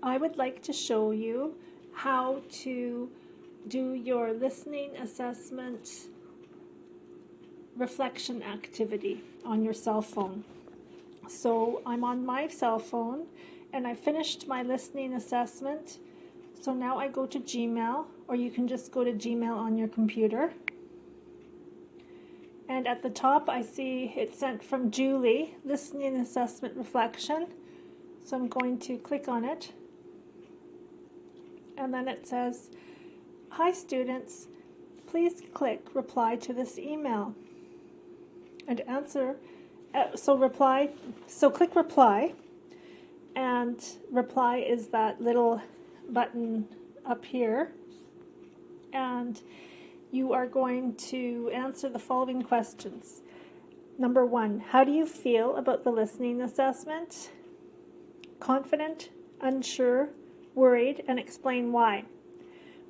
I would like to show you how to do your listening assessment reflection activity on your cell phone. So I'm on my cell phone and I finished my listening assessment. So now I go to Gmail, or you can just go to Gmail on your computer. And at the top I see it's sent from Julie, listening assessment reflection. So I'm going to click on it. And then it says, "Hi students, please click reply to this email and answer." So click reply, and reply is that little button up here, and you are going to answer the following questions. Number 1, how do you feel about the listening assessment? Confident, unsure, worried, and explain why.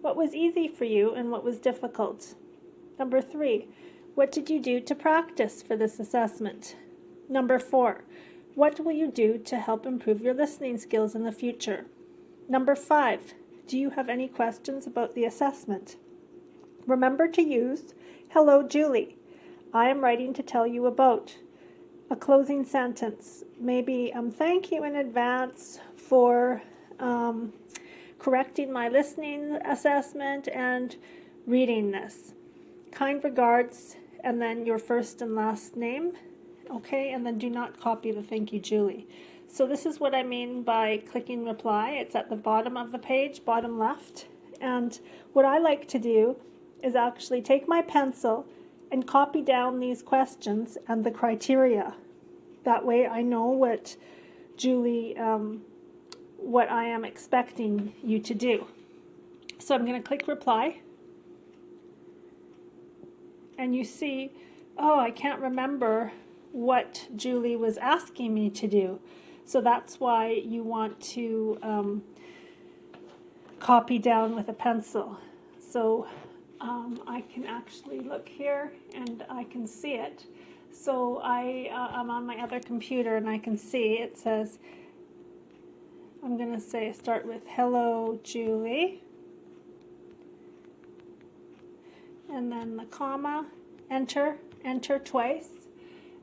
What was easy for you and what was difficult? Number 3, what did you do to practice for this assessment? Number 4, what will you do to help improve your listening skills in the future? Number 5, do you have any questions about the assessment? Remember to use, "Hello, Julie. I am writing to tell you about." A closing sentence. Maybe thank you in advance for correcting my listening assessment and reading this. Kind regards, and then your first and last name. Okay, and then do not copy the "Thank you, Julie." So this is what I mean by clicking reply. It's at the bottom of the page, bottom left. And what I like to do is actually take my pencil and copy down these questions and the criteria. That way I know what Julie, what I am expecting you to do. So I'm going to click reply. And you see, oh, I can't remember what Julie was asking me to do. So that's why you want to copy down with a pencil. So I can actually look here and I can see it. So I'm on my other computer and I can see it says, I'm going to start with "Hello, Julie." And then the comma, enter twice.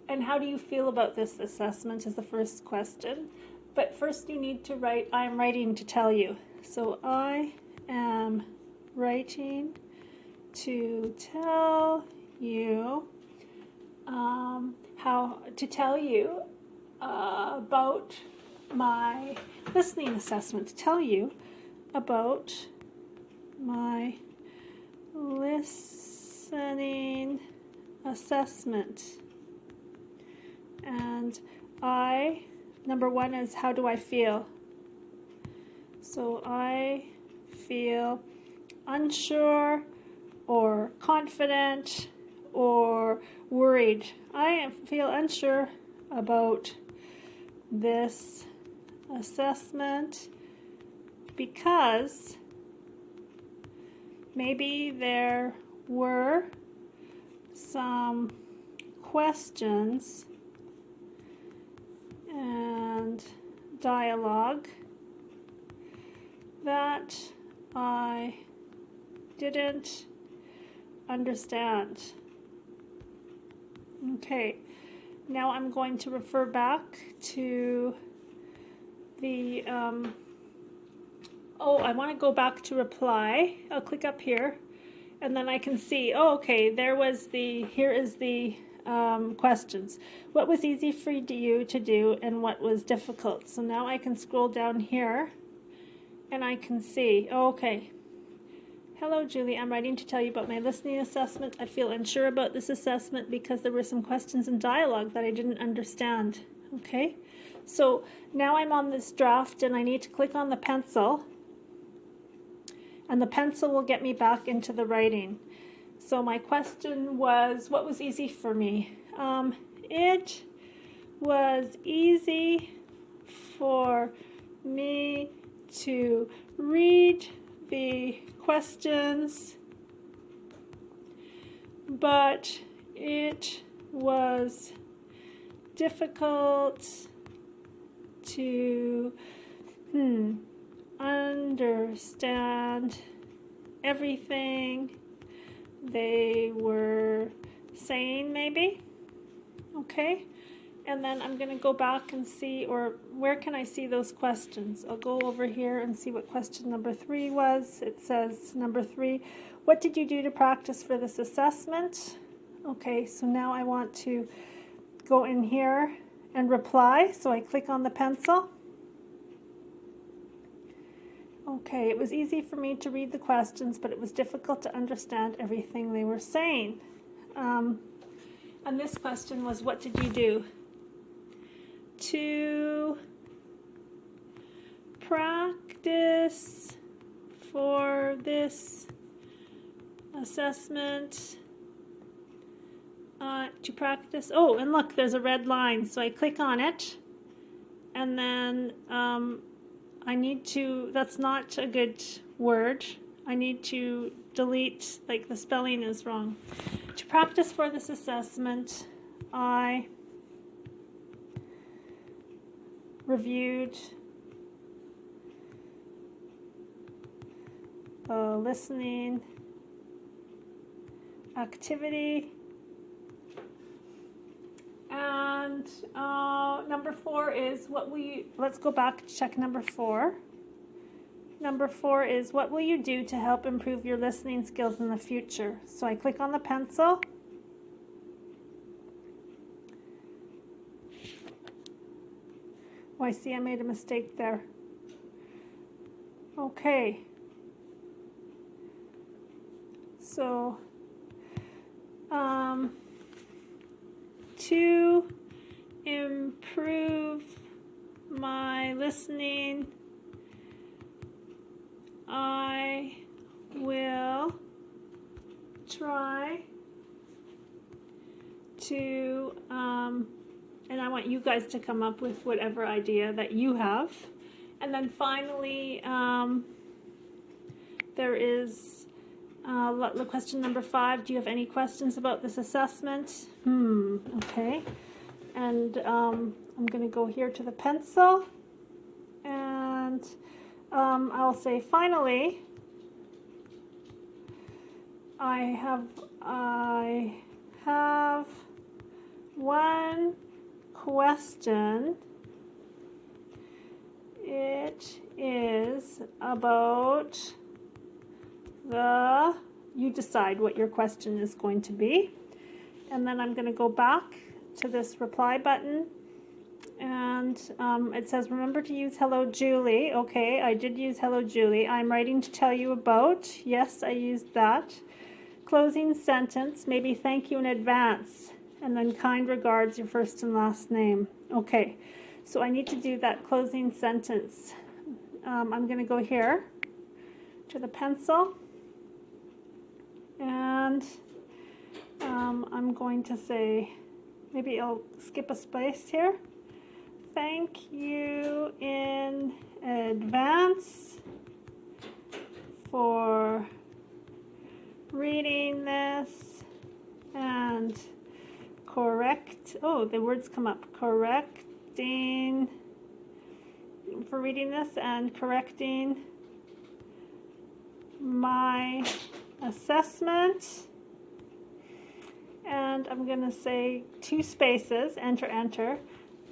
And how do you feel about this assessment is the first question. But first you need to write, "I am writing to tell you." So I am writing to tell you about my listening assessment. To tell you about my listening assessment. And number 1 is, how do I feel? So I feel unsure or confident or worried. I feel unsure about this assessment because maybe there were some questions and dialogue that I didn't understand. Okay, now I'm going to refer back to the, I want to go back to reply. I'll click up here and then I can see, okay, here is the questions. What was easy for you to do and what was difficult? So now I can scroll down here and I can see, okay. "Hello, Julie. I'm writing to tell you about my listening assessment. I feel unsure about this assessment because there were some questions and dialogue that I didn't understand." Okay, so now I'm on this draft and I need to click on the pencil, and the pencil will get me back into the writing. So my question was, what was easy for me? It was easy for me to read the questions, but it was difficult to understand everything they were saying, maybe. Okay, and then I'm going to go back and see, or where can I see those questions? I'll go over here and see what question number 3 was. It says number 3, what did you do to practice for this assessment? Okay, so now I want to go in here and reply, so I click on the pencil. Okay, it was easy for me to read the questions, but it was difficult to understand everything they were saying. And this question was, what did you do to practice for this assessment? To practice, oh, and look, there's a red line, so I click on it, and then I need to, that's not a good word, I need to delete, like the spelling is wrong. To practice for this assessment, I reviewed the listening activity. And number 4 is let's go back to check number 4. Number 4 is, what will you do to help improve your listening skills in the future? So I click on the pencil. Oh, I see I made a mistake there. Okay. So, to improve my listening, I will try to, and I want you guys to come up with whatever idea that you have. And then finally, there is question number 5. Do you have any questions about this assessment? Okay. And I'm going to go here to the pencil, and I'll say, finally, I have one question. It is about you decide what your question is going to be. And then I'm going to go back to this reply button, and it says, remember to use hello Julie. Okay, I did use hello Julie. I'm writing to tell you about. Yes, I used that. Closing sentence, maybe thank you in advance, and then kind regards, your first and last name. Okay, so I need to do that closing sentence. I'm going to go here to the pencil, and I'm going to say, maybe I'll skip a space here. Thank you in advance for reading this and the words come up, correcting, for reading this and correcting my assessment. And I'm going to say 2 spaces, enter, enter,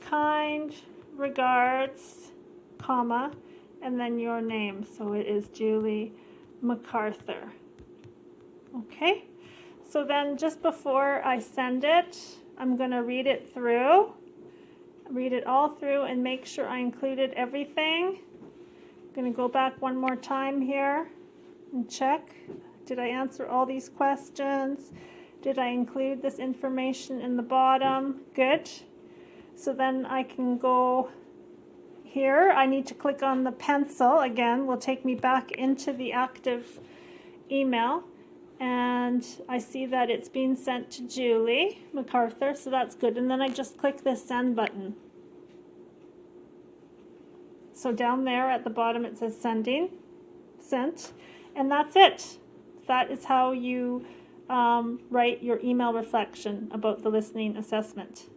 kind regards, comma, and then your name. So it is Julie MacArthur. Okay, so then just before I send it, I'm going to read it all through, and make sure I included everything. I'm going to go back one more time here and check. Did I answer all these questions? Did I include this information in the bottom? Good. So then I can go here. I need to click on the pencil again. Will take me back into the active email. And I see that it's being sent to Julie MacArthur, so that's good. And then I just click this send button. So down there at the bottom it says sending, sent, and that's it. That is how you write your email reflection about the listening assessment.